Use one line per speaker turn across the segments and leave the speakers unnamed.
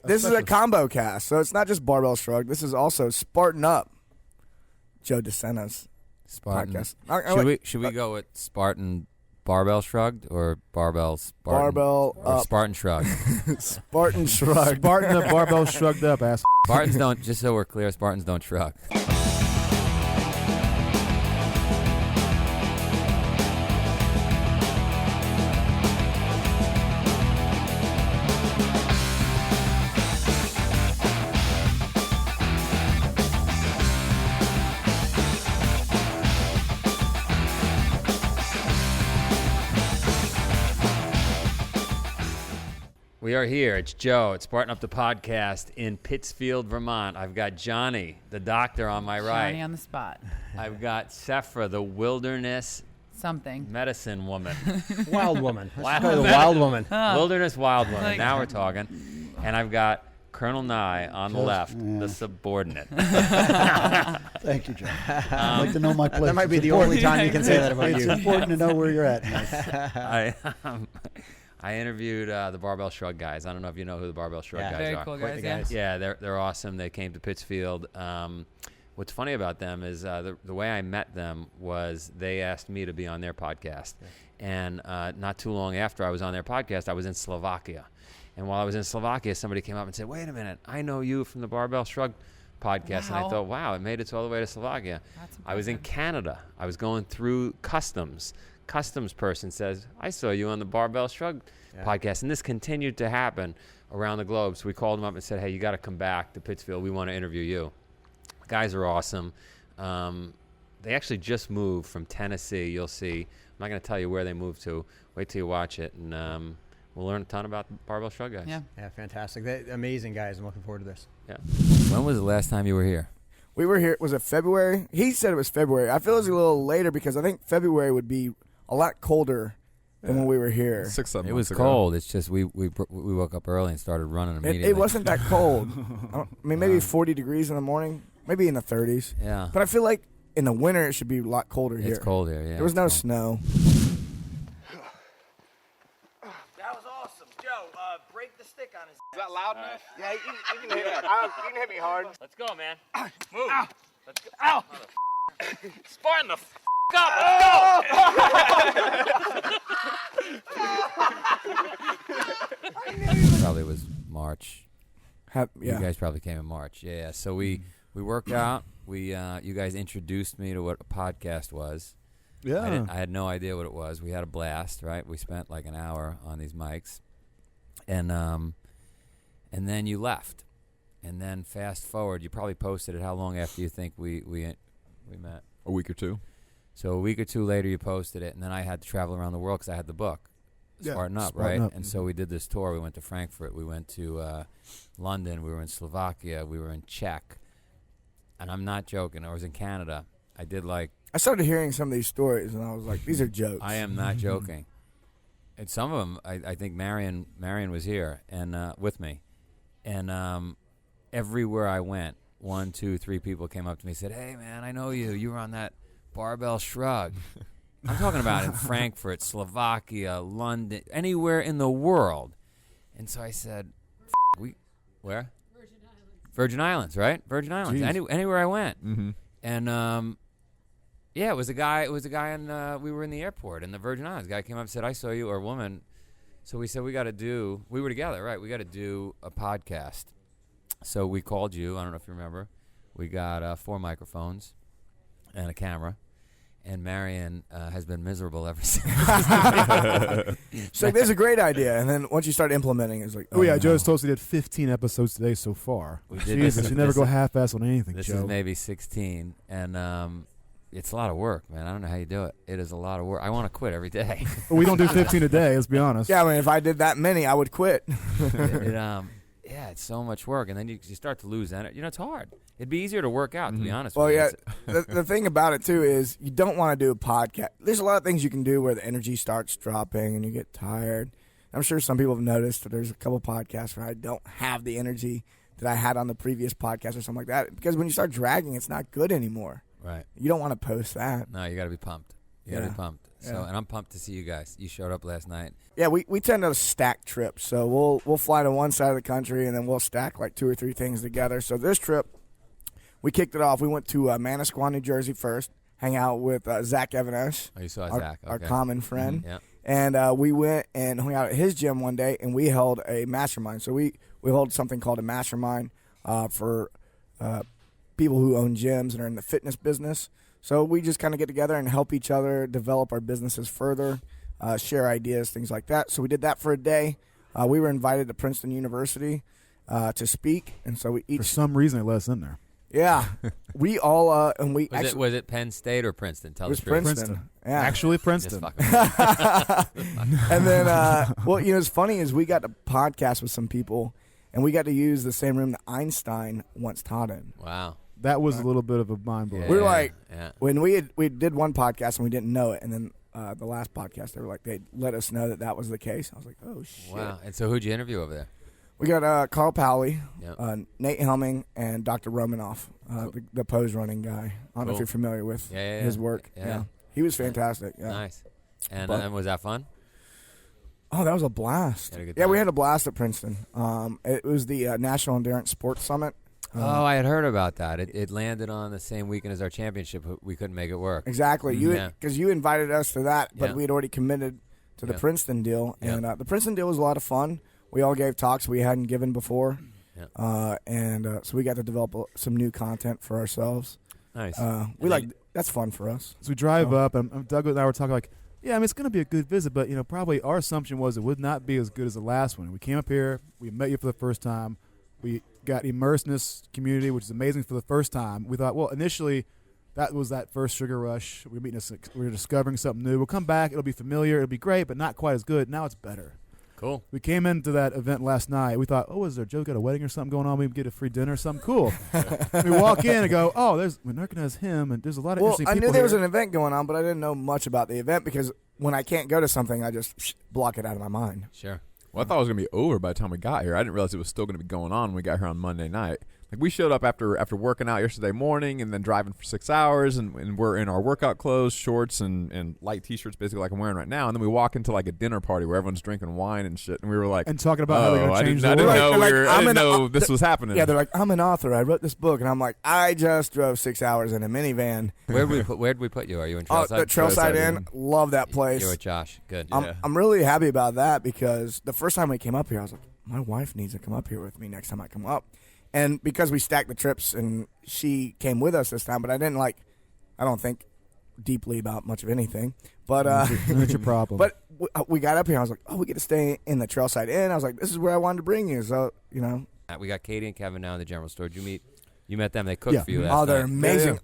This is a combo cast, so it's not just Barbell Shrugged. This is also Spartan Up. Joe DeSena's podcast.
Should we go with Spartan Barbell Shrugged or Barbell Spartan Shrugged?
Spartan Shrugged.
Spartan the Barbell Shrugged up, ass.
Spartans don't, just so we're clear, Spartans don't shrug. We are here. It's Joe. It's Spartan Up the Podcast in Pittsfield, Vermont. I've got Johnny, the doctor, on my right.
Johnny on the spot.
I've got Sephra, the wilderness medicine woman.
Wild woman.
Wild woman. Wilderness wild woman. Now we're talking. And I've got Colonel Nye on the left, the subordinate.
Thank you, Joe. I'd like to know my place.
That might be the only time you can say that about you.
It's important to know where you're at.
I interviewed the Barbell Shrugged guys. I don't know if you know who the Barbell Shrugged guys
Very
are.
cool guys,
Yeah, they're awesome. They came to Pittsfield. What's funny about them is the way I met them was they asked me to be on their podcast. And not too long after I was on their podcast, I was in Slovakia. And while I was in Slovakia, somebody came up and said, wait a minute, I know you from the Barbell Shrugged podcast.
Wow.
And I thought, wow, it made it all the way to Slovakia. I was in Canada. I was going through customs person says, I saw you on the Barbell Shrugged podcast. And this continued to happen around the globe. So we called them up and said, hey, you got to come back to Pittsfield. We want to interview you. The guys are awesome. They actually just moved from Tennessee. You'll see. I'm not going to tell you where they moved to. Wait till you watch it. And we'll learn a ton about the Barbell Shrugged guys.
Yeah, fantastic. They're amazing guys. I'm looking forward to this.
Yeah. When was the last time you were here?
We were here. Was it February? He said it was February. I feel it was a little later because I think February would be a lot colder than when we were here.
6-7 months
It was
ago.
cold. It's just we woke up early and started running immediately.
It wasn't that cold. I mean, maybe 40 degrees in the morning, maybe in the 30s.
Yeah.
But I feel like in the winter it should be a lot colder here.
It's cold here, yeah.
There was no snow.
That was awesome. Joe, break the stick on his.
Is that loud enough?
Yeah, you can hit me. You can hit me hard.
Let's go, man.
Move. Let's go. Ow! Spartan the up. Let's go.
Probably was March.
Yeah.
You guys probably came in March. Yeah. So we worked out. You guys introduced me to what a podcast was.
Yeah.
I had no idea what it was. We had a blast, right? We spent like an hour on these mics, and then you left, and then fast forward, you probably posted it. How long after you think we met?
A week or two.
So a week or two later, you posted it, and then I had to travel around the world because I had the book, Spartan Up,
Spartan
right?
Up.
And so we did this tour. We went to Frankfurt. We went to London. We were in Slovakia. We were in Czech. And I'm not joking. I was in Canada. I did like...
I started hearing some of these stories, and I was like, these are jokes.
I am not joking. And some of them, I think Marion was here and with me. And everywhere I went, 1, 2, 3 people came up to me and said, hey, man, I know you. You were on that Barbell Shrugged. I'm talking about in Frankfurt, Slovakia, London, anywhere in the world. And so I said, where? Virgin Islands, right? Virgin Islands. Anywhere I went.
Mm-hmm.
And yeah, it was a guy. And we were in the airport in the Virgin Islands. The guy came up and said, "I saw you," or a woman. So we said we got to do. We were together, right? We got to do a podcast. So we called you. I don't know if you remember. We got 4 microphones and a camera. And Marion has been miserable ever since.
She's like, this is a great idea. And then once you start implementing, it's like,
Oh, yeah,
no.
Joe's told us he did 15 episodes today so far.
We did
Jesus,
this-
you never
this-
go half-ass on anything,
This
Joe.
is maybe 16. And it's a lot of work, man. I don't know how you do it. It is a lot of work. I want to quit every day.
But we don't do 15 a day, let's be honest.
Yeah, I mean, if I did that many, I would quit.
Yeah, it's so much work. And then you start to lose energy. You know, it's hard. It'd be easier to work out, to be honest
Well,
with you.
yeah, the thing about it, too, is you don't want to do a podcast. There's a lot of things you can do where the energy starts dropping and you get tired. I'm sure some people have noticed that there's a couple podcasts where I don't have the energy that I had on the previous podcast or something like that. Because when you start dragging, it's not good anymore.
Right.
You don't want to post that.
No, you got to be pumped. You got to be pumped. So, and I'm pumped to see you guys. You showed up last night.
Yeah, we tend to stack trips. So we'll fly to one side of the country, and then we'll stack like 2 or 3 things together. So this trip, we kicked it off. We went to Manasquan, New Jersey first, hang out with Zach Evanesh.
Oh, you saw
our,
Zach. Okay.
Our common friend.
Yeah.
And we went and hung out at his gym one day, and we held a mastermind. So we hold something called a mastermind for people who own gyms and are in the fitness business. So we just kind of get together and help each other develop our businesses further, share ideas, things like that. So we did that for a day. We were invited to Princeton University to speak, and so we each.
For some reason, they let us in there.
Yeah, we all and we
Was it Penn State or Princeton? Tell
it was
the truth.
Princeton. Yeah,
Actually,
Just
Princeton.
fucking
and then well, what's funny is we got to podcast with some people, and we got to use the same room that Einstein once taught in.
Wow.
That was a little bit of a mind blow.
Yeah.
We were like,
Yeah.
when we did one podcast and we didn't know it, and then the last podcast they were like they let us know that was the case. I was like, oh shit.
Wow. And so who'd you interview over there?
We got Carl Powley,
Yep.
Nate Helming, and Dr. Romanoff, the pose running guy. I don't know if
Cool.
you're familiar with
Yeah,
his work.
Yeah.
He was fantastic. Yeah.
Nice. And,
But-
and was that fun?
Oh, that was a blast.
Had a good
Yeah, we
time.
had a blast at Princeton. It was the National Endurance Sports Summit.
Oh, I had heard about that. It landed on the same weekend as our championship. We couldn't make it work.
Exactly.
Yeah.
Because you invited us to that, but
Yeah.
we had already committed to the
Yeah.
Princeton deal.
Yeah.
And the Princeton deal was a lot of fun. We all gave talks we hadn't given before.
Yeah.
So we got to develop some new content for ourselves.
Nice.
That's fun for us.
So we drive up, and Doug and I were talking like, yeah, I mean, it's going to be a good visit, but, probably our assumption was it would not be as good as the last one. We came up here. We met you for the first time. We got immersed in this community, which is amazing for the first time. We thought, well, initially, that was that first sugar rush. We're discovering something new. We'll come back. It'll be familiar. It'll be great, but not quite as good. Now it's better.
Cool.
We came into that event last night. We thought, is there Joe got a wedding or something going on? We get a free dinner or something cool. We walk in and go, we recognize him, and there's a lot of interesting
I
people
knew there was
here.
an event going on, but I didn't know much about the event because when I can't go to something, I just block it out of my mind.
Sure.
Well, I thought it was going to be over by the time we got here. I didn't realize it was still going to be going on when we got here on Monday night. Like, we showed up after working out yesterday morning and then driving for 6 hours, and we're in our workout clothes, shorts, and light T-shirts, basically like I'm wearing right now. And then we walk into like a dinner party where everyone's drinking wine and shit, and we were like,
And talking about how they're going to change the
I didn't
world.
know,
They're like,
I didn't
I'm
know this was happening.
Yeah, they're like, I'm an author. I wrote this book. And I'm like, I just drove 6 hours in a minivan.
Where'd we put you? Are you in
Oh,
Trailside?
the Trailside
Trailside
Inn. Love that place.
You're with Josh. Good.
I'm really happy about that because the first time we came up here, I was like, my wife needs to come up here with me next time I come up. And because we stacked the trips and she came with us this time, but I don't think deeply about much of anything. But
That's your problem.
but we got up here, I was like, we get to stay in the Trailside Inn. I was like, this is where I wanted to bring you. So,
We got Katie and Kevin now in the general store. Did you met them? They cooked for you last
Oh, they're
night.
amazing.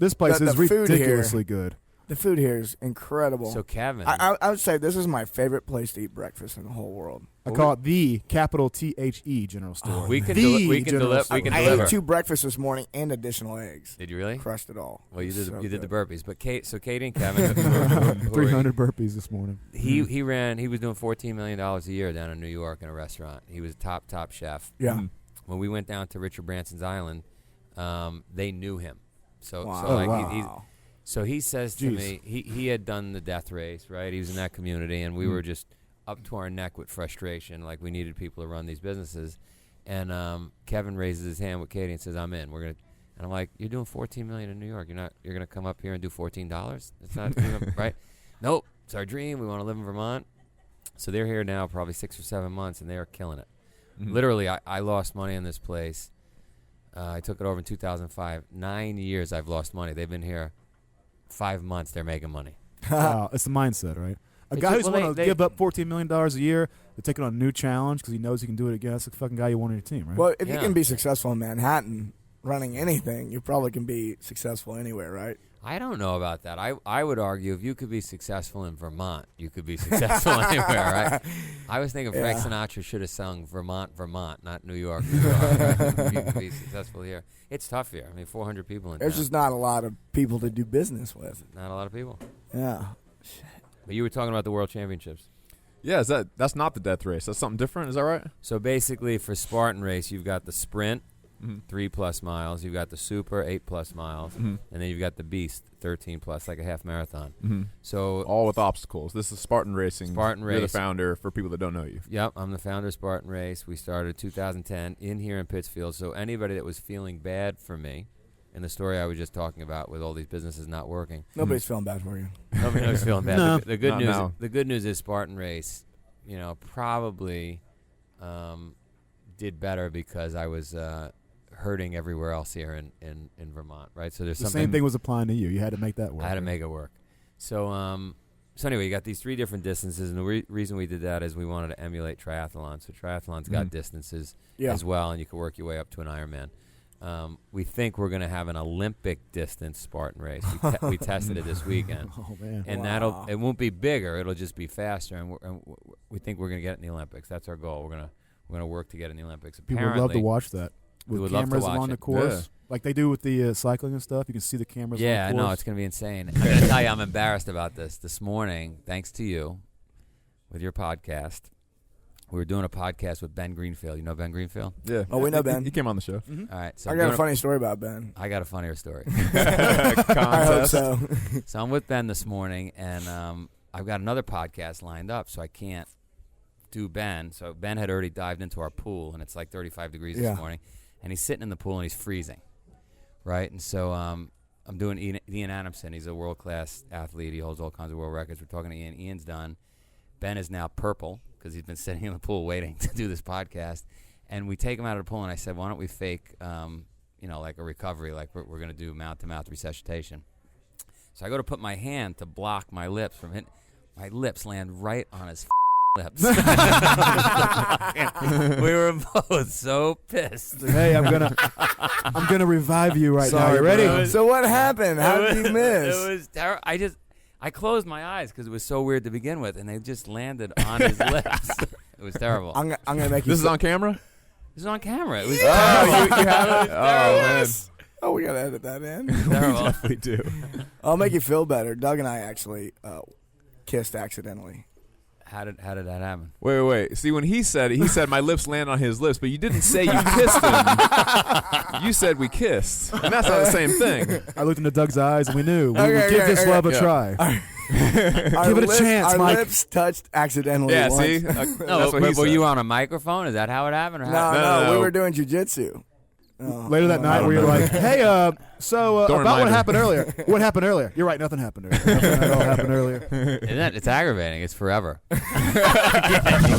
This place
the
is
food here-
ridiculously good.
The food here is incredible.
So Kevin,
I would say this is my favorite place to eat breakfast in the whole world.
I call it the capital THE General Store.
we can
The
we can
General
deliver.
Store.
We can
I
deliver.
ate 2 breakfasts this morning and additional eggs.
Did you really?
Crushed it all.
Well, you did.
So
You did the
good.
burpees, but Katie and Kevin, who are-
300 burpees this morning.
He was doing $14 million a year down in New York in a restaurant. He was a top chef.
Yeah.
When we went down to Richard Branson's island, they knew him. So
Wow.
so like
Wow.
so he says to
Jeez.
me, he had done the death race, right? He was in that community, and we were just up to our neck with frustration, like we needed people to run these businesses. And Kevin raises his hand with Katie and says, "I'm in. We're gonna." And I'm like, "You're doing $14 million in New York. You're gonna come up here and do $14? That's not right." Nope. It's our dream. We want to live in Vermont. So they're here now, probably 6 or 7 months, and they are killing it.
Mhm.
Literally, I lost money in this place. I took it over in 2005. 9 years I've lost money. They've been here 5 months. They're making money.
Wow, it's the mindset, right? A
It's
guy
just-
who's
well,
going to
they-
give up $14 million a year to take on a new challenge because he knows he can do it again. That's the fucking guy you want on your team, right?
Well, if you
Yeah.
can be successful in Manhattan running anything, you probably can be successful anywhere, right?
I don't know about that. I would argue if you could be successful in Vermont, you could be successful anywhere, right? I was thinking Frank Sinatra should have sung Vermont, not New York, New York. Right? If you could be successful here. It's tough here. I mean, 400 people in
There's
town.
just not a lot of people to do business with.
Not a lot of people.
Yeah.
But you were talking about the World Championships.
Yeah, that's not the death race. That's something different. Is that right?
So basically for Spartan Race, you've got the sprint, 3+ miles. You've got the super, 8+ miles, and then you've got the beast, 13+, like a half marathon. So
all with obstacles. This is Spartan Racing.
Spartan Race.
You're the founder for people that don't know you.
Yep, I'm the founder of Spartan Race. We started 2010 in here in Pittsfield. So anybody that was feeling bad for me, in the story I was just talking about with all these businesses not working,
Nobody's feeling bad for you.
nobody's feeling bad.
No.
The good
Not
news,
now.
the good news is Spartan Race, probably did better because I was hurting everywhere else here in Vermont, right? So there's
The
something.
same thing was applying to you. You had to make that work.
I had to make it work. So anyway, you got these 3 different distances, and the reason we did that is we wanted to emulate triathlon. So triathlon's got distances as well, and you can work your way up to an Ironman. We think we're going to have an Olympic distance Spartan Race. We tested it this weekend.
Oh, man.
And it won't be bigger. It'll just be faster, and we think we're going to get it in the Olympics. That's our goal. We're gonna work to get it in the Olympics.
People would love to watch that.
We
With
would love to
cameras
watch
along
it.
the course.
Yeah.
Like they do with the cycling and stuff. You can see the cameras
Yeah, I
on the course.
know. It's going to be insane. I'm going to tell you, I'm embarrassed about this. This morning, thanks to you, with your podcast, we were doing a podcast with Ben Greenfield. You know Ben Greenfield?
Yeah.
Oh, we know Ben.
He came on the show.
All right. So
I got a funny story about Ben.
I got a funnier story.
I hope so.
So I'm with Ben this morning, and I've got another podcast lined up, so I can't do Ben. So Ben had already dived into our pool, and it's like 35 degrees this morning, and he's sitting in the pool, and he's freezing, right? And so I'm doing Ian Adamson. He's a world-class athlete. He holds all kinds of world records. We're talking to Ian. Ian's done. Ben is now purple because he's been sitting in the pool waiting to do this podcast. And we take him out of the pool, and I said, why don't we fake, like a recovery, like we're going to do mouth-to-mouth resuscitation. So I go to put my hand to block my lips from hitting. My lips land right on his lips. We were both so pissed.
Hey, I'm gonna revive you right now. You ready?
So what happened? How did you miss?
It was terrible. I closed my eyes because it was so weird to begin with, and they just landed on his lips. It was terrible.
I'm gonna make you.
This is on camera?
This is on camera. It was
You have it? Oh, man.
Oh, we gotta edit that in.
terrible.
We do.
I'll make you feel better. Doug and I actually kissed accidentally.
How did that happen?
Wait. See, when he said my lips land on his lips, but you didn't say you kissed him. You said we kissed. And that's not the same thing.
I looked into Doug's eyes and we knew. We
Okay,
would give this
okay.
love a
Yeah.
try.
Give
it a chance,
Our
Mike.
lips touched accidentally.
Yeah,
once.
see?
No,
That's what he
were
said.
you on a microphone? Is that how it happened? Or how?
No,
No.
we were doing jujitsu.
Later that night,
don't
we were
know.
like, "Hey, so
Don't
about what
remind her.
happened earlier? What happened earlier? You're right. Nothing happened earlier. Nothing at all happened earlier.
Isn't that, it's aggravating. It's forever.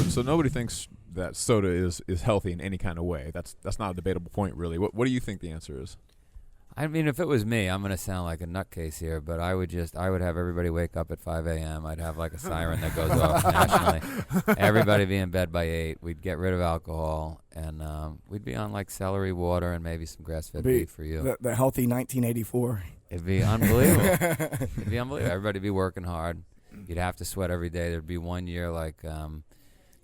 So nobody thinks that soda is healthy in any kind of way. That's not a debatable point, really. What do you think the answer is?
I mean, if it was me, I'm going to sound like a nutcase here, but I would have everybody wake up at 5 a.m. I'd have like a siren that goes off nationally. Everybody be in bed by 8. We'd get rid of alcohol, and we'd be on like celery water and maybe some grass-fed beef for you.
The healthy 1984.
It'd be unbelievable. It'd be unbelievable. Everybody'd be working hard. You'd have to sweat every day. There'd be 1 year like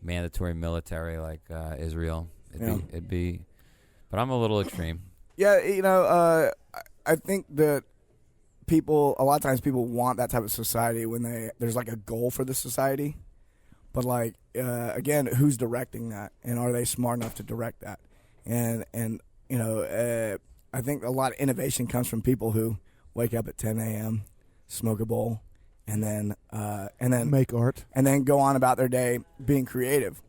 mandatory military like Israel. It'd be, but I'm a little extreme.
Yeah, I think that a lot of times people want that type of society when there's like a goal for the society. But like, again, who's directing that? And are they smart enough to direct that? And I think a lot of innovation comes from people who wake up at 10 a.m., smoke a bowl, and then
Make art.
and then go on about their day being creative.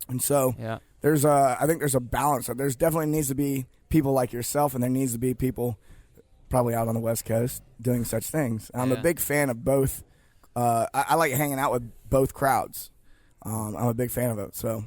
And so
Yeah.
I think there's a balance. There's definitely needs to be people like yourself, and there needs to be people probably out on the West Coast doing such things. I'm a big fan of both. I like hanging out with both crowds. I'm a big fan of it. So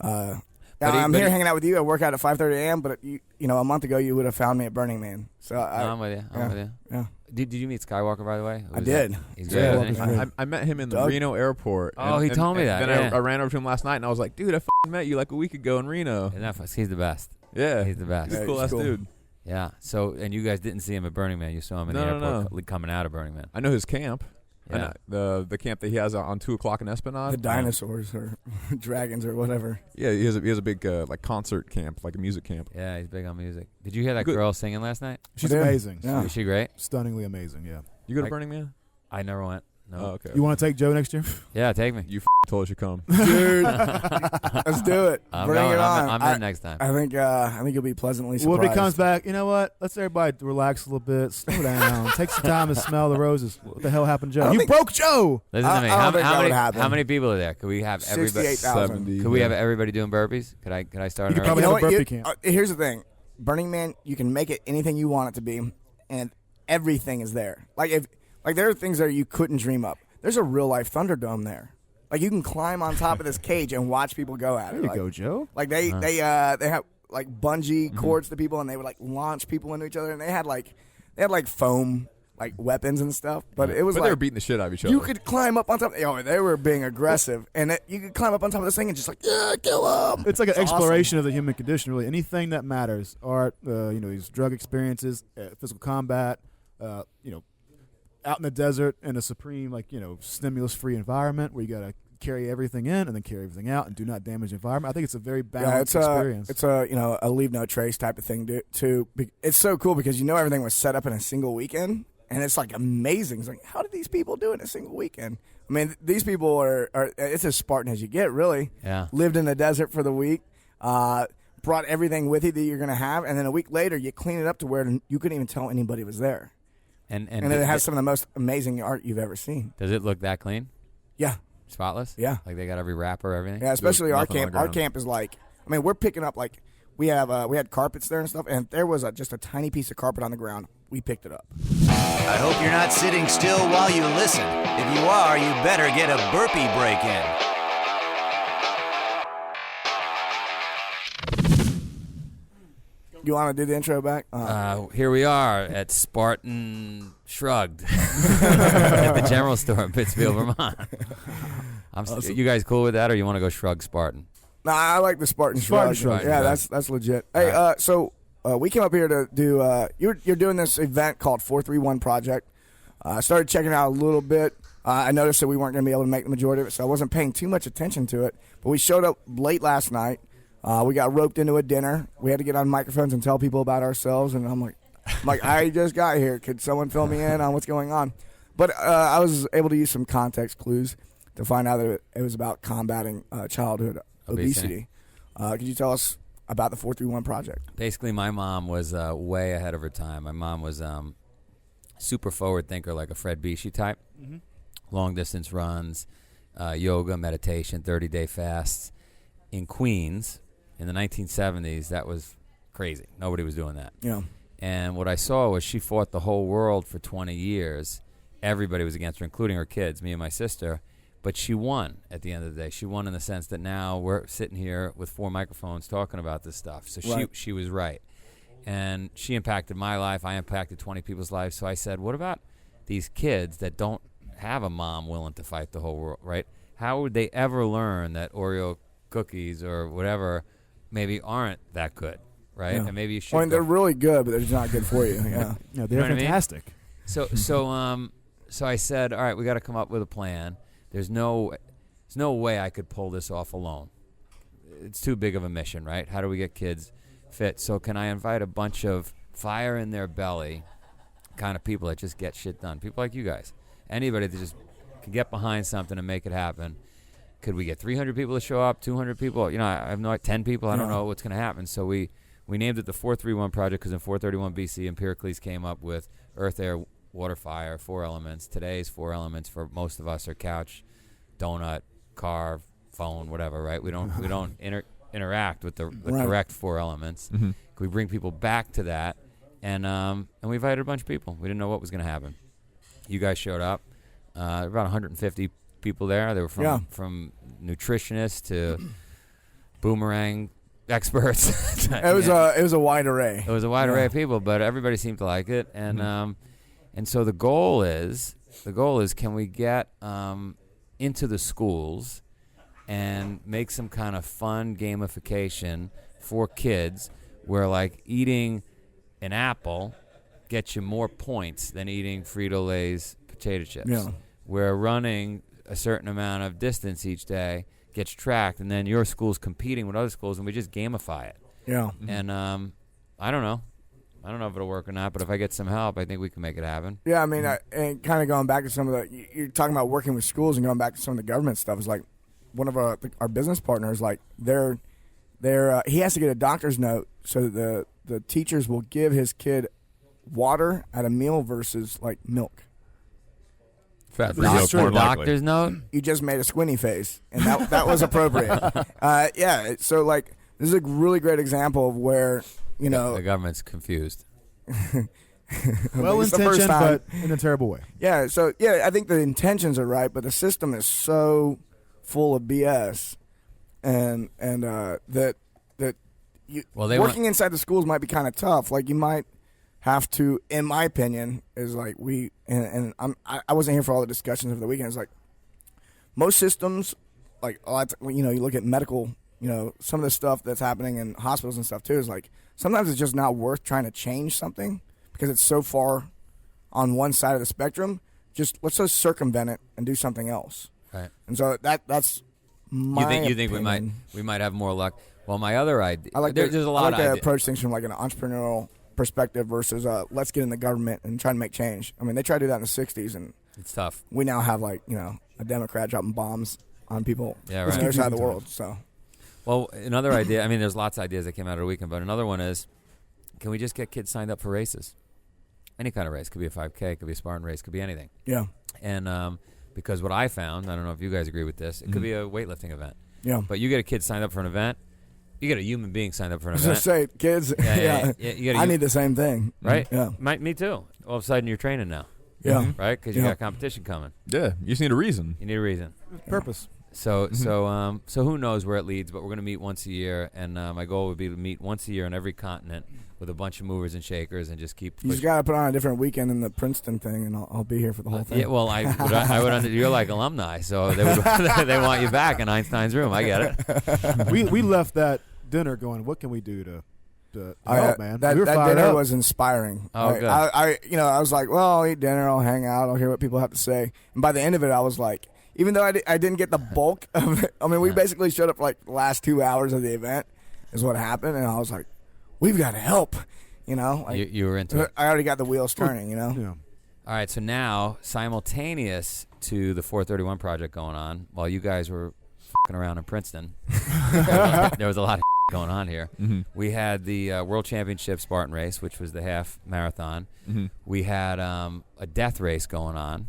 I'm here hanging out with you. I work out at 5:30 a.m., but a month ago you would have found me at Burning Man. So
I'm with you. I'm with you.
Yeah.
Did you meet Skywalker, by the way?
I did.
He's
Yeah,
great, isn't he?
I met him in the
Doug?
Reno airport.
Oh, he told me that,
Then
yeah.
I ran over to him last night, and I was like, dude, I f***ing met you like a week ago in Reno.
Isn't that fun? He's the best.
Yeah.
He's the best.
He's a
Yeah,
cool-ass
he's cool.
dude.
Yeah. So, and you guys didn't see him at Burning Man. You saw him in the
No,
airport coming out of Burning Man.
I know his camp.
Yeah.
The camp that he has on 2 o'clock in Esplanade.
The dinosaurs or dragons or whatever.
Yeah, he has a big like concert camp, like a music camp.
Yeah, he's big on music. Did you hear that
Good.
girl singing last night?
She's
I did.
amazing.
Yeah.
Was she great?
Stunningly amazing. Yeah.
You go to
Like-
Burning Man?
I never went. No.
Oh, okay.
You want to take Joe next year?
Yeah, take me.
You told us you come.
Dude, let's do it.
I'm
Bring
going.
it on.
I'm in next time.
I think you'll be pleasantly
Well,
surprised.
if he comes back, you know what? Let's everybody relax a little bit, slow down, take some time to smell the roses. What the hell happened to
I
Joe?
don't
You
think-
broke Joe.
Listen to me.
I don't think that would
many,
happen.
how many people are there? Could we have everybody?
68,000.
70.
Could we have everybody doing burpees? Could I start?
You could
an
probably
You know
have a
what?
burpee camp.
Here's the thing. Burning Man, you can make it anything you want it to be, and everything is there. Like there are things that you couldn't dream up. There's a real life Thunderdome there. Like you can climb on top of this cage and watch people go at it.
There you
Like,
go, Joe.
Like they have like bungee cords to people, and they would like launch people into each other, and they had like foam like weapons and stuff. But it was
But
like
they were beating the shit out of each other.
you could climb up on top. They were being aggressive, and you could climb up on top of this thing and just like kill them.
It's like an
awesome.
exploration of the human condition, really. Anything that matters, art, these drug experiences, physical combat, out in the desert in a supreme, stimulus-free environment where you got to carry everything in and then carry everything out and do not damage the environment. I think it's a very balanced experience.
It's a leave no trace type of thing too. It's so cool because everything was set up in a single weekend, and it's like amazing. It's like, how did these people do it in a single weekend? I mean, these people are it's as Spartan as you get, really.
Yeah.
Lived in the desert for the week, brought everything with you that you're going to have, and then a week later you clean it up to where you couldn't even tell anybody was there.
And
And it has some of the most amazing art you've ever seen.
Does it look that clean?
Yeah.
Spotless?
Yeah.
Like they got every wrapper, everything?
Yeah, especially our
nothing on
camp.
the
Our
ground.
camp is like, I mean, we're picking up like we had carpets there and stuff, and there was just a tiny piece of carpet on the ground. We picked it up.
I hope you're not sitting still while you listen. If you are, you better get a burpee break in.
You want to do the intro back?
Here we are at Spartan Shrugged at the General Store in Pittsfield, Vermont. You guys cool with that, or you want to go Shrug Spartan?
Nah, I like the Spartan
Spartan
Shrug.
Shrug.
Yeah, that's legit. Hey, so we came up here to do. You're doing this event called 431 Project. I started checking it out a little bit. I noticed that we weren't going to be able to make the majority of it, so I wasn't paying too much attention to it. But we showed up late last night. We got roped into a dinner. We had to get on microphones and tell people about ourselves. And I'm like, I just got here. Could someone fill me in on what's going on? But I was able to use some context clues to find out that it was about combating childhood obesity. Could you tell us about the 431 Project?
Basically, my mom was way ahead of her time. My mom was super forward thinker, like a Fred Beachy type.
Mm-hmm.
Long distance runs, yoga, meditation, 30-day fasts. In Queens in the 1970s, that was crazy. Nobody was doing that.
Yeah.
And what I saw was she fought the whole world for 20 years. Everybody was against her, including her kids, me and my sister. But she won at the end of the day. She won in the sense that now we're sitting here with 4 microphones talking about this stuff. So
Right.
she was right. And she impacted my life. I impacted 20 people's lives. So I said, what about these kids that don't have a mom willing to fight the whole world, right? How would they ever learn that Oreo cookies or whatever maybe aren't that good, right?
Yeah.
And maybe you should.
I mean, they're really good, but they're just not good for you. Yeah.
Yeah, they're
know what I mean?
fantastic.
So I said, all right, we got to come up with a plan. There's no way I could pull this off alone. It's too big of a mission, right? How do we get kids fit? So can I invite a bunch of fire in their belly kind of people that just get shit done? People like you guys. Anybody that just can get behind something and make it happen. Could we get 300 people to show up, 200 people? I have no 10 people. I don't know what's going to happen. So we named it the 431 Project because in 431 BC, Empiricles came up with earth, air, water, fire, 4 elements. Today's 4 elements for most of us are couch, donut, car, phone, whatever, right? We don't interact with the correct 4 elements.
Mm-hmm.
Could we bring people back to that? And we invited a bunch of people. We didn't know what was going to happen. You guys showed up. About 150 people there. They were from nutritionists to boomerang experts.
It was a wide array.
It was a wide array of people, but everybody seemed to like it. And and so the goal is can we get into the schools and make some kind of fun gamification for kids where like eating an apple gets you more points than eating Frito-Lay's potato chips.
Yeah.
Where running a certain amount of distance each day gets tracked, and then your school's competing with other schools, and we just gamify it.
Yeah.
And I don't know. I don't know if it'll work or not, but if I get some help, I think we can make it happen.
Yeah, I mean, and kind of going back to some of the, you're talking about working with schools and going back to some of the government stuff is like one of our business partners, like he has to get a doctor's note so that the teachers will give his kid water at a meal versus like milk.
Fat-free
Doctor,
milk, more likely.
doctor's note?
You just made a squinty face, and that was appropriate. Yeah, so like this is a really great example of where, you know,
The government's confused.
Well
It's the first
intentioned,
time.
but in a terrible way.
Yeah, so yeah, I think the intentions are right, but the system is so full of BS, and that you
Well, they
working inside the schools might be kind of tough. Like you might have to, in my opinion, is like I wasn't here for all the discussions over the weekend. It's like most systems, like you know, you look at medical, you know, some of the stuff that's happening in hospitals and stuff too is like sometimes it's just not worth trying to change something because it's so far on one side of the spectrum. Just let's just circumvent it and do something else.
Right.
And so that's my
You think
opinion.
we might have more luck? Well, my other idea.
I like
there's a lot
I like
of
to
ideas.
approach things from like an entrepreneurial perspective versus let's get in the government and try to make change. I mean, they tried to do that in the '60s, and
It's tough.
we now have like, you know, a Democrat dropping bombs on people
Yeah,
on the
right.
other side of the world. So
Well, another idea. I mean, there's lots of ideas that came out of the weekend, but another one is, can we just get kids signed up for races? Any kind of race. Could be a 5K, could be a Spartan race, could be anything.
yeah,
And because what I found, I don't know if you guys agree with this, it could be a weightlifting event.
yeah.
But you get a kid signed up for an event, you get a human being signed up for
I
an
was gonna
event.
say, kids,
Yeah, you get a
I need the same thing,
right?
Yeah,
Me too. All of a sudden, you're training now,
yeah.
right? Because you
Yeah.
got competition coming.
Yeah, you just need a reason.
You need a reason.
Purpose.
So who knows where it leads? But we're going to meet once a year, and my goal would be to meet once a year on every continent with a bunch of movers and shakers, and just keep.
You just got to put on a different weekend than the Princeton thing, and I'll be here for the whole thing.
Yeah, well, I would. You're like alumni, so they would, they want you back in Einstein's room. I get it.
we left that dinner going, what can we do to help, man?
That
We were fired
dinner
up.
was inspiring.
Oh, good.
I was like, well, I'll eat dinner, I'll hang out, I'll hear what people have to say. And by the end of it, I was like, even though I didn't get the bulk of it, I mean, we basically showed up for like the last 2 hours of the event is what happened, and I was like, we've got to help, you know? Like,
You were into it.
I already got the wheels turning, you know?
Yeah.
All right, so now simultaneous to the 431 project going on, while you guys were fucking around in Princeton, there was a lot of going on here.
Mm-hmm.
We had the World Championship Spartan Race, which was the half marathon.
Mm-hmm.
We had a death race going on.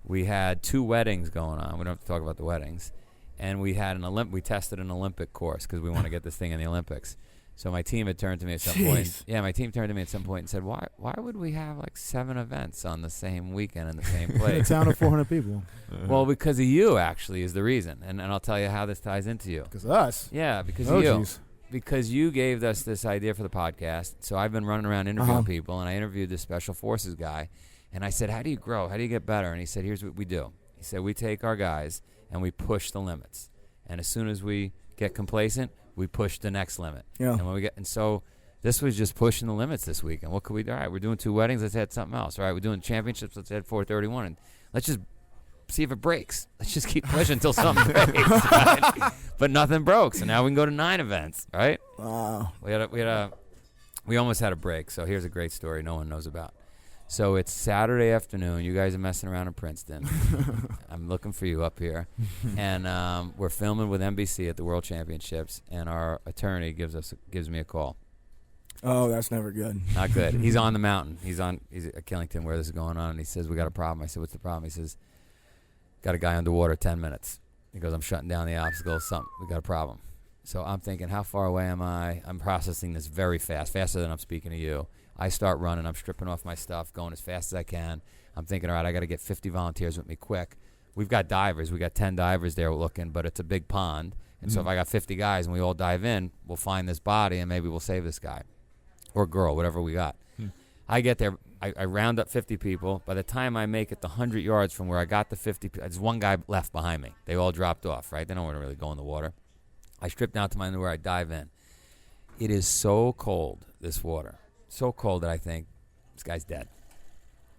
We had 2 weddings going on. We don't have to talk about the weddings. And we had we tested an Olympic course because we want to get this thing in the Olympics. So my team had turned to me at some point. Yeah, my team turned to me at some point and said, "Why would we have like 7 events on the same weekend in the same
In a
place?"
town of 400 people.
Well, because of you, actually, is the reason. And I'll tell you how this ties into you.
Because of us.
Yeah, because
Oh,
of you.
jeez.
Because you gave us this idea for the podcast. So I've been running around interviewing people, and I interviewed this Special Forces guy. And I said, how do you grow? How do you get better? And he said, here's what we do. He said, we take our guys, and we push the limits. And as soon as we get complacent, we push the next limit.
Yeah.
And so this was just pushing the limits this week. And what could we do? All right, we're doing 2 weddings. Let's add something else. All right, we're doing championships. Let's add 431. And let's just see if it breaks. Let's just keep pushing until something breaks. Right? But nothing broke. So now we can go to 9 events, right?
Wow.
We almost had a break. So here's a great story no one knows about. So it's Saturday afternoon. You guys are messing around in Princeton. I'm looking for you up here. And we're filming with NBC at the World Championships, and our attorney gives me a call.
Oh, that's never good.
Not good. He's on the mountain. He's at Killington where this is going on, and he says, we got a problem. I said, what's the problem? He says, got a guy underwater 10 minutes. He goes, I'm shutting down the obstacle. We got a problem. So I'm thinking, how far away am I? I'm processing this very fast, faster than I'm speaking to you. I start running. I'm stripping off my stuff, going as fast as I can. I'm thinking, all right, I got to get 50 volunteers with me quick. We've got divers. We got 10 divers there looking, but it's a big pond. And so if I got 50 guys and we all dive in, we'll find this body and maybe we'll save this guy or girl, whatever we got. I get there. I round up 50 people. By the time I make it the 100 yards from where I got the 50, there's one guy left behind me. They all dropped off, right? They don't want to really go in the water. I strip down to my underwear. I dive in. It is so cold, this water. So cold that I think this guy's dead.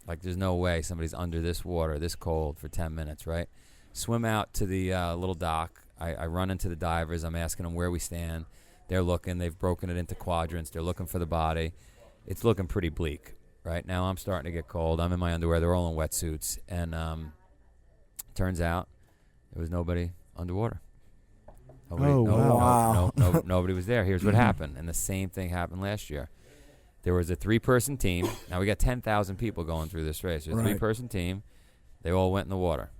Like there's no way somebody's under this water, this cold for 10 minutes, right? Swim out to the little dock. I run into the divers. I'm asking them where we stand. They're looking. They've broken it into quadrants. They're looking for the body. it's looking pretty bleak. Right now, I'm starting to get cold. I'm in my underwear. They're all in wetsuits. And turns out there was nobody underwater. Nobody was there. Here's what happened. And the same thing happened last year. There was a 3-person team. Now, we got 10,000 people going through this race. There's a 3-person team. They all went in the water.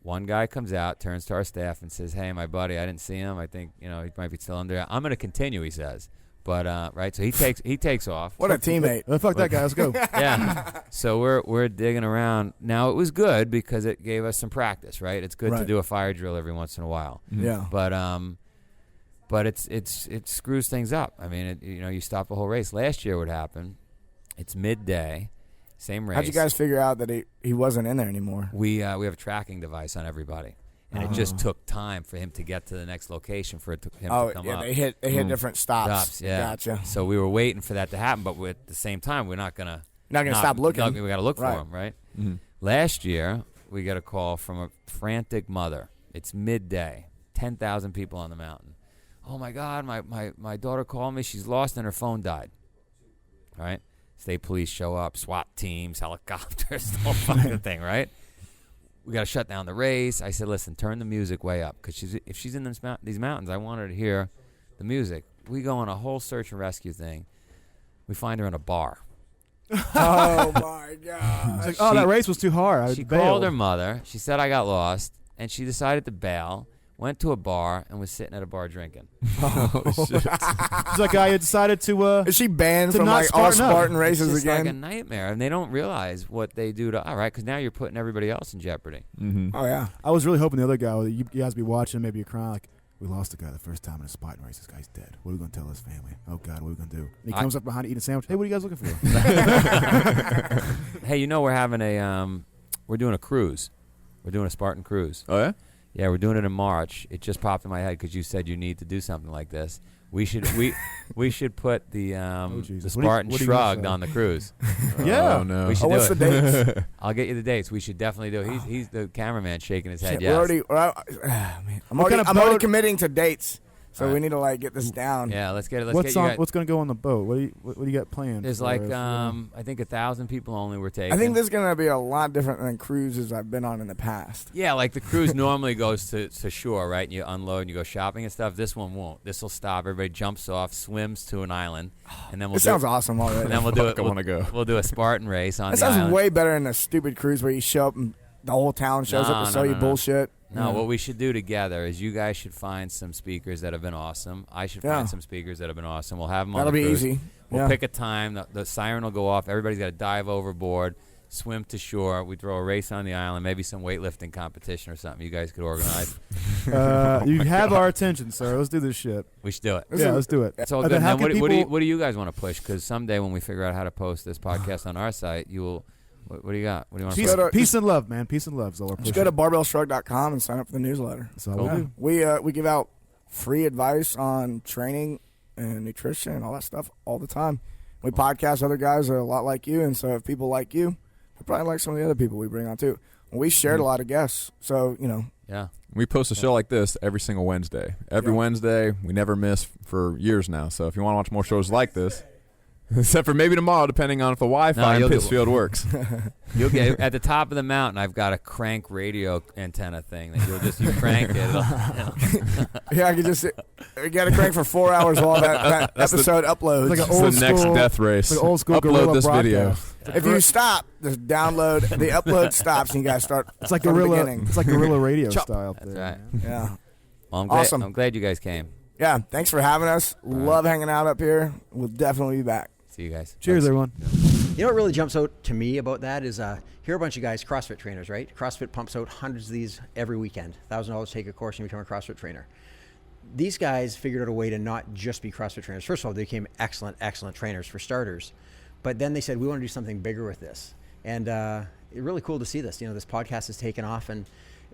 One guy comes out, turns to our staff, and says, hey, my buddy, I didn't see him. I think, he might be still under. I'm going to continue, he says. But right, so he takes off.
What a teammate!
Fuck that guy. Let's go.
Yeah. So we're digging around. Now it was good because it gave us some practice. Right. It's good to do a fire drill every once in a while.
Yeah.
But it screws things up. I mean, you stop the whole race. Last year, what happened? It's midday, same race.
How'd you guys figure out that he wasn't in there anymore?
We have a tracking device on everybody. And it just took time for him to get to the next location for him to come up.
They hit different stops.
Yeah,
Gotcha.
So we were waiting for that to happen, but at the same time, we're not gonna
stop looking.
We got to look for him, right? Mm-hmm. Last year, we got a call from a frantic mother. It's midday, 10,000 people on the mountain. Oh my God, my daughter called me. She's lost and her phone died. All right, state police show up, SWAT teams, helicopters, the whole fucking thing, right? We got to shut down the race. I said, listen, turn the music way up because if she's in these mountains, I want her to hear the music. We go on a whole search and rescue thing. We find her in a bar.
Oh, my God.
Like, that race was too hard.
She called her mother. She said, I got lost. And she decided to bail, went to a bar, and was sitting at a bar drinking.
Oh, shit. It's like I decided to...
Is she banned from all Spartan races
it's
again?
It's like a nightmare. And they don't realize what they do to... All right, because now you're putting everybody else in jeopardy.
Mm-hmm.
Oh, yeah.
I was really hoping the other guy, you guys be watching, maybe you're crying, like, we lost a guy the first time in a Spartan race. This guy's dead. What are we going to tell his family? Oh, God, what are we going to do? And he comes up behind eating a sandwich. Hey, what are you guys looking for?
Hey, we're having we're doing a cruise. We're doing a Spartan cruise.
Oh, yeah?
Yeah, we're doing it in March. It just popped in my head because you said you need to do something like this. We should put the Spartan Shrugged on the cruise.
Yeah.
Oh, no.
We should do
what's
it.
the dates?
I'll get you the dates. We should definitely do it. He's the cameraman shaking his head.
Shit,
Yes.
I'm already committing to dates, so we need to get this down.
Yeah, let's get it.
What's going to go on the boat? What do you got planned?
There's I think 1,000 people only were taken.
I think this is going to be a lot different than cruises I've been on in the past.
Yeah, like the cruise normally goes to shore, right? And you unload and you go shopping and stuff. This one won't. This will stop. Everybody jumps off, swims to an island, and then we'll.
It sounds awesome already.
And then we'll do it.
I want to go.
We'll do a Spartan race on
That
the island.
sounds way better than a stupid cruise where you show up and the whole town shows up to sell you bullshit.
No, what we should do together is you guys should find some speakers that have been awesome. I should find some speakers that have been awesome. We'll have them on the cruise.
That'll be easy.
We'll pick a time. The siren will go off. Everybody's got to dive overboard, swim to shore. We throw a race on the island, maybe some weightlifting competition or something you guys could organize.
You have our attention, sir. Let's do this shit.
We should do it.
Yeah, let's do it.
It's all good. Then what do you guys want to push? Because someday when we figure out how to post this podcast on our site, you will... What do you got? What do you want to
push? Peace and love, man. Peace and love is all we're pushing.
Just go to barbellshrugged.com and sign up for the newsletter.
That's all we do.
We give out free advice on training and nutrition and all that stuff all the time. We podcast other guys that are a lot like you, and so if people like you, they probably like some of the other people we bring on too. We shared a lot of guests, so
Yeah.
We post a show like this every single Wednesday. Every Wednesday, we never miss for years now. So if you want to watch more shows like this, except for maybe tomorrow, depending on if the Wi-Fi in Pittsfield works.
You'll get at the top of the mountain. I've got a crank radio antenna thing that you crank it.
Yeah, I could just you got to crank for 4 hours while that episode uploads.
It's like an old
the next
school,
death race.
Like old school
Upload this video.
If you stop, the upload stops, and you guys start.
It's like
from the
guerrilla.
beginning.
It's like guerrilla radio style.
That's
there,
right.
man.
Yeah.
Well,
Awesome.
I'm glad you guys came.
Yeah. Thanks for having us. Love hanging out up here. We'll definitely be back.
See you guys.
Cheers,
Thanks.
everyone.
You know what really jumps out to me about that is here are a bunch of guys, CrossFit trainers, right? CrossFit pumps out hundreds of these every weekend. $1,000 take a course and you become a CrossFit trainer. These guys figured out a way to not just be CrossFit trainers. First of all, they became excellent trainers for starters. But then they said, we want to do something bigger with this. And it's really cool to see this. This podcast has taken off. And,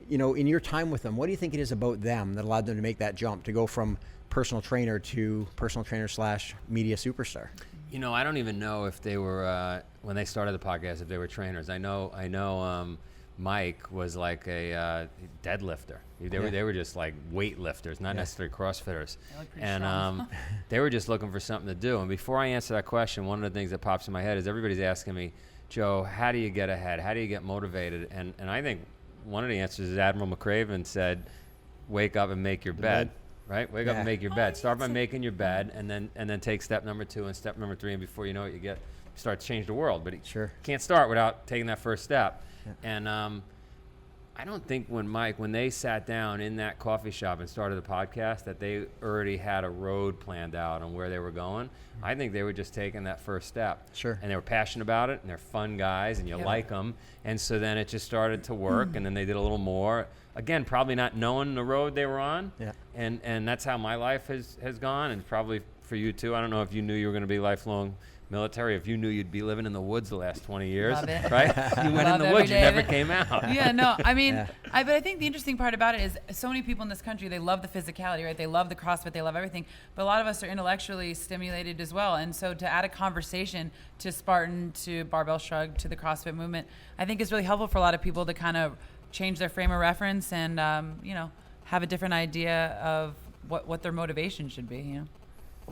in your time with them, what do you think it is about them that allowed them to make that jump, to go from personal trainer to personal trainer / media superstar?
I don't even know if they were when they started the podcast, if they were trainers. I know Mike was like a deadlifter. They were just like weightlifters, not necessarily CrossFitters. And they were just looking for something to do. And before I answer that question, one of the things that pops in my head is everybody's asking me, Joe, how do you get ahead? How do you get motivated? And I think one of the answers is Admiral McRaven said, wake up and make your bed. Right? Wake up and make your bed. Start by making your bed, and then take step number 2 and step number 3, and before you know it, you start to change the world. But you can't start without taking that first step. Yeah. And I don't think when they sat down in that coffee shop and started the podcast that they already had a road planned out on where they were going. I think they were just taking that first step. Sure. And they were passionate about it, and they're fun guys, and you like them. And so then it just started to work, and then they did a little more. Again, probably not knowing the road they were on. Yeah. And that's how my life has gone, and probably for you too. I don't know if you knew you were going to be lifelong military, if you knew you'd be living in the woods the last 20 years, right? You went in the woods, you never came out.
Yeah, no, I mean, but I think the interesting part about it is so many people in this country, they love the physicality, right? They love the CrossFit, they love everything, but a lot of us are intellectually stimulated as well. And so to add a conversation to Spartan, to Barbell Shrugged, to the CrossFit movement, I think is really helpful for a lot of people to kind of change their frame of reference and, have a different idea of what their motivation should be, you know?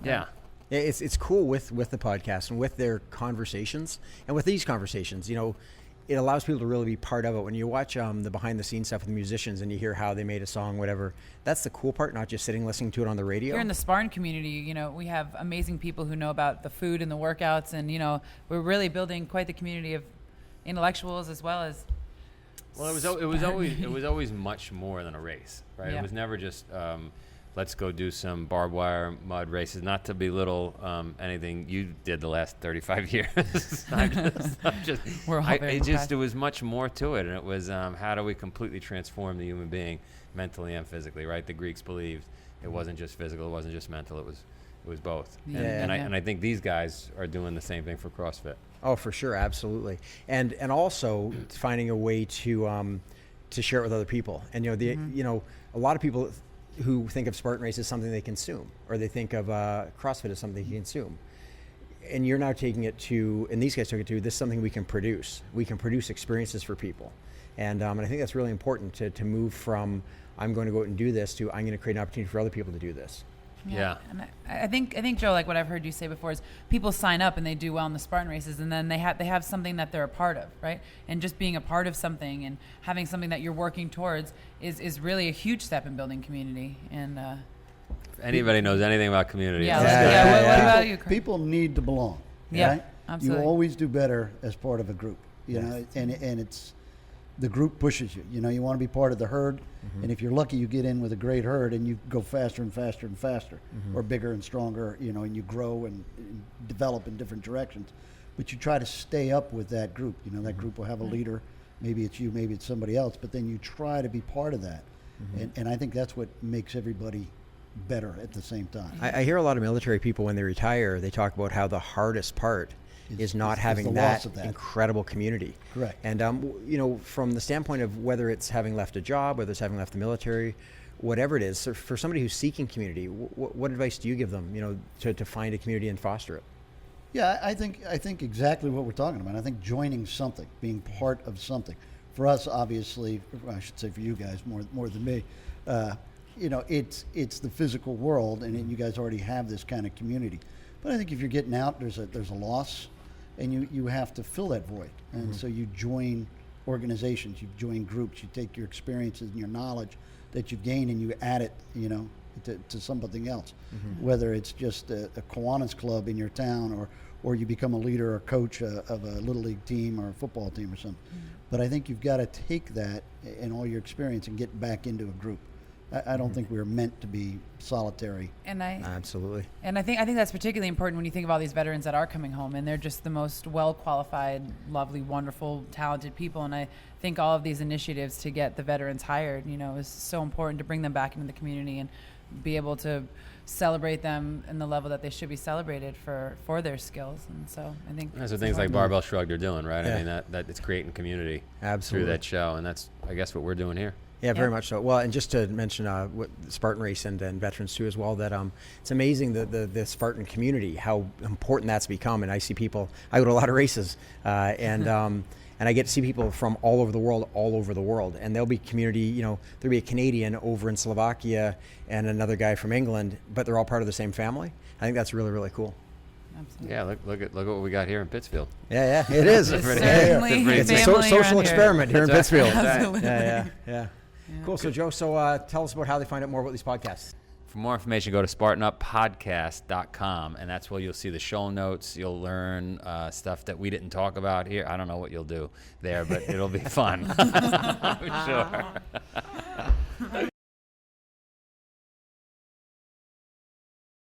Yeah.
It's cool with the podcast and with their conversations and with these conversations, it allows people to really be part of it. When you watch the behind the scenes stuff with the musicians and you hear how they made a song, whatever, that's the cool part, not just sitting listening to it on the radio.
Here in the Spartan community, we have amazing people who know about the food and the workouts, and, we're really building quite the community of intellectuals as well as.
Well, it was always much more than a race, right? Yeah. It was never just let's go do some barbed wire mud races. Not to belittle anything you did the last 35 years. It was much more to it, and it was how do we completely transform the human being mentally and physically, right? The Greeks believed it wasn't just physical, it wasn't just mental, it was both. Yeah. And I think these guys are doing the same thing for CrossFit.
Oh, for sure, absolutely, and also finding a way to share it with other people. And a lot of people who think of Spartan Race as something they consume, or they think of CrossFit as something you consume. And you're now taking it to, and these guys took it to, this is something we can produce. We can produce experiences for people. And I think that's really important to move from I'm going to go out and do this to I'm going to create an opportunity for other people to do this.
Yeah. And I think Joe, like what I've heard you say before is people sign up and they do well in the Spartan races, and then they have something that they're a part of, right? And just being a part of something and having something that you're working towards is really a huge step in building community. And
if anybody knows anything about community,
what about you, Craig?
People need to belong.
Yeah,
right?
absolutely.
You always do better as part of a group, know, and it's the group pushes you. You want to be part of the herd, and if you're lucky, you get in with a great herd, and you go faster and faster and faster, or bigger and stronger. And you grow and develop in different directions. But you try to stay up with that group. That group will have a leader. Maybe it's you, maybe it's somebody else. But then you try to be part of that, and I think that's what makes everybody better at the same time.
I hear a lot of military people when they retire, they talk about how the hardest part is not having that incredible community.
Correct.
And from the standpoint of whether it's having left a job, whether it's having left the military, whatever it is, so for somebody who's seeking community, what advice do you give them, to find a community and foster it?
Yeah, I think exactly what we're talking about. I think joining something, being part of something. For us, obviously, I should say for you guys more than me, it's the physical world, and you guys already have this kind of community. But I think if you're getting out, there's a loss, and you have to fill that void. And so you join organizations, you join groups, you take your experiences and your knowledge that you've gained and you add it, to something else. Whether it's just a Kiwanis club in your town, or you become a leader or coach of a little league team or a football team or something. But I think you've got to take that and all your experience and get back into a group. I don't think we were meant to be solitary.
Absolutely.
And I think that's particularly important when you think of all these veterans that are coming home, and they're just the most well-qualified, lovely, wonderful, talented people. And I think all of these initiatives to get the veterans hired, is so important to bring them back into the community and be able to celebrate them in the level that they should be celebrated for their skills. And so I think
that's what things like Barbell Shrugged are doing, right? Yeah. I mean, that it's creating community through that show, and that's, I guess, what we're doing here.
Yeah, very much so. Well, and just to mention what Spartan Race and veterans too as well, that it's amazing the Spartan community, how important that's become. And I see people, I go to a lot of races, and And I get to see people from all over the world. And there'll be community, you know, there'll be a Canadian over in Slovakia and another guy from England, but they're all part of the same family. I think that's really, really cool.
Absolutely.
Yeah, look at what we got here in Pittsfield.
Yeah, it is.
It's
pretty-
certainly
It's a
family
social
around
experiment here in
That's right.
Pittsfield.
Absolutely.
Yeah. Cool. So Joe, tell us about how they find out more about these podcasts.
For more information, go to SpartanUpPodcast.com, and that's where you'll see the show notes. You'll learn stuff that we didn't talk about here. I don't know what you'll do there, but it'll be fun. I'm sure.